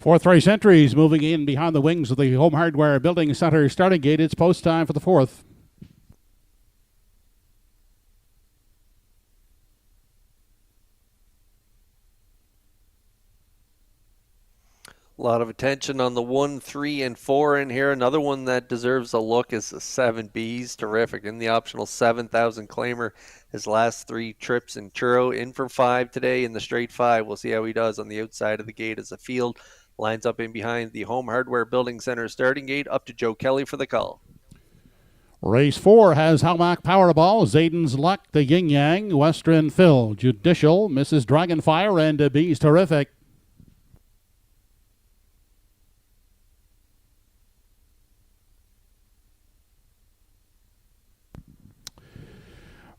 Fourth race entries moving in behind the wings of the Home Hardware Building Center starting gate. It's post time for the fourth. A lot of attention on the 1, 3, and 4 in here. Another one that deserves a look is the 7B. He's terrific. In the optional 7,000 claimer, his last 3 trips in Truro. In for 5 today in the straight 5. We'll see how he does on the outside of the gate as the field lines up in behind the Home Hardware Building Center starting gate. Up to Joe Kelly for the call. Race 4 has Halmac Powerball, Zayden's Luck, the Yin Yang, Western Phil, Judicial, Mrs. Dragonfire, and Bees Terrific.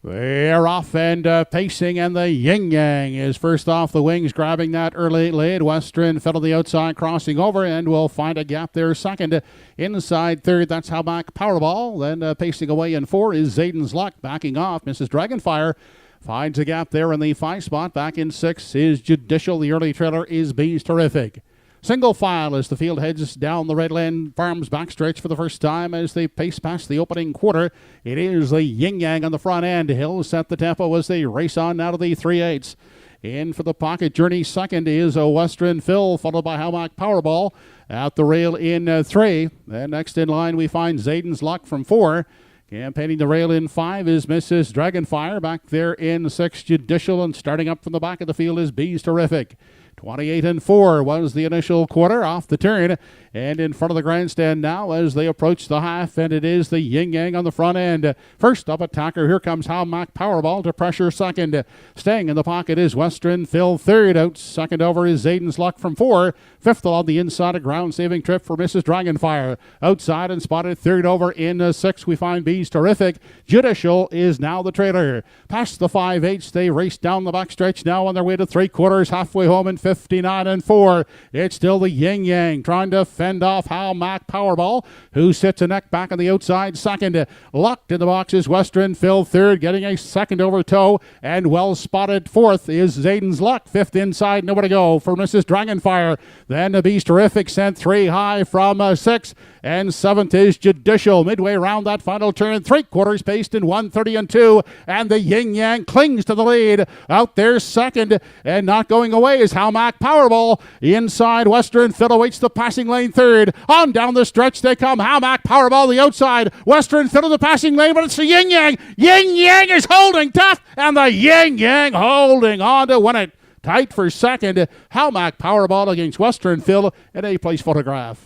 They're off and pacing, and the Yin Yang is first off the wings, grabbing that early lead. Western Phil on the outside, crossing over, and will find a gap there second. Inside third, that's Halmac Powerball. Then pacing away in 4 is Zayden's Luck, backing off. Mrs. Dragonfire finds a gap there in the 5 spot. Back in 6 is Judicial. The early trailer is Bees Terrific. Single file as the field heads down the Redland Farms backstretch for the first time as they pace past the opening quarter. It is the Yin Yang on the front end. He'll set the tempo as they race on now to the 3/8. In for the pocket journey second is a Western Phil, followed by Halmac Powerball. At the rail in 3. Then next in line we find Zayden's Luck from 4. Campaigning the rail in 5 is Mrs. Dragonfire. Back there in 6, Judicial, and starting up from the back of the field is Bees Terrific. 28 and 4 was the initial quarter off the turn, and in front of the grandstand now as they approach the half, and it is the Yin Yang on the front end. First up attacker, here comes Halmac Powerball to pressure second. Staying in the pocket is Western Phil third. Out second over is Zayden's Luck from 4. Fifth on the inside, a ground-saving trip for Mrs. Dragonfire. Outside and spotted third over in 6, we find Bees Terrific. Judicial is now the trailer. Past the 5/8, they race down the backstretch now on their way to 3/4, halfway home in 59 and 4. It's still the Yin Yang trying to fend off Halmac Powerball, who sits a neck back on the outside second. Locked in the box is Western Phil third, getting a second over toe, and well spotted fourth is Zayden's Luck. Fifth inside, nowhere to go for Mrs. Dragonfire. Then the Beast Terrific sent 3 high from 6, and 7th is Judicial. Midway around that final turn, 3/4 paced in 1:30 and 2, and the Yin Yang clings to the lead. Out there second, and not going away is Halmac Powerball. Inside, Western Phil awaits the passing lane third. On down the stretch they come. Halmac Powerball the outside. Western Phil in the passing lane, but it's the Yin Yang. Yin Yang is holding tough, and the Yin Yang holding on to win it. Tight for second. Halmac Powerball against Western Phil in a place photograph.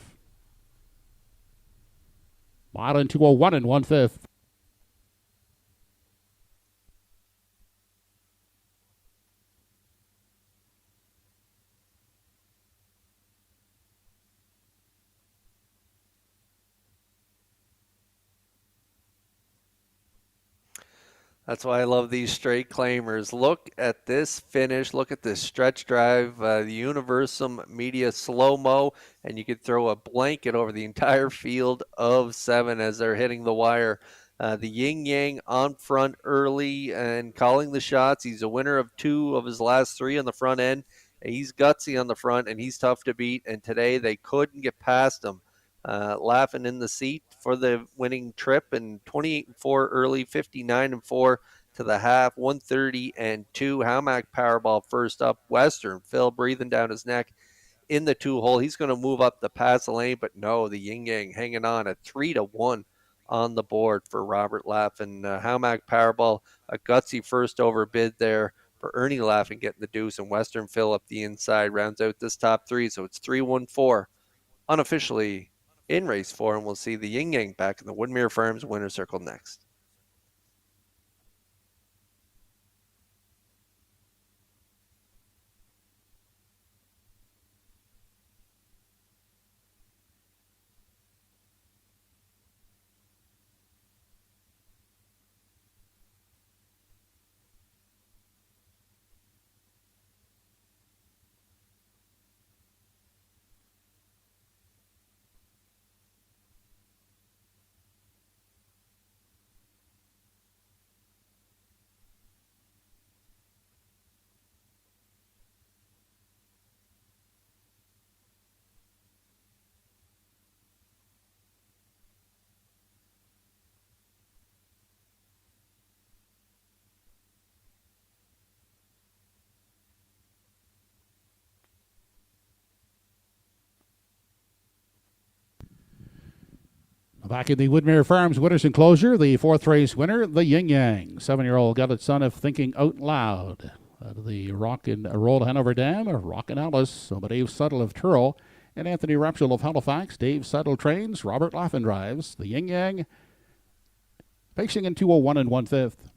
Mile in 2:01 and 1/5. That's why I love these straight claimers. Look at this finish. Look at this stretch drive, the Universum Media slow-mo, and you could throw a blanket over the entire field of 7 as they're hitting the wire. The Yin Yang on front early and calling the shots. He's a winner of 2 of his last 3 on the front end. He's gutsy on the front, and he's tough to beat, and today they couldn't get past him. Laughing in the seat for the winning trip, and 28 and 4 early, 59 and 4 to the half, 130 and 2. Halmac Powerball first up. Western Phil breathing down his neck in the 2-hole. He's going to move up the pass lane, but no, the Yin Yang hanging on at 3-1 on the board for Robert Laffin. Halmac Powerball, a gutsy first over bid there for Ernie Laffin getting the deuce, and Western Phil up the inside rounds out this top 3. So it's 3-1-4 unofficially in race 4, and we'll see the Yin Yang back in the Woodmere Farms winner circle next. Back in the Woodmere Farms Winners Enclosure, the fourth race winner, the Yin Yang. 7-year-old got its son of Thinking Out Loud. Out of the Rock and Roll Hanover Dam, Rock and Alice, so Dave Suddle of Truro, and Anthony Repsol of Halifax. Dave Suddle trains, Robert Laffin drives. The Yin Yang pacing in 2:01 1/5.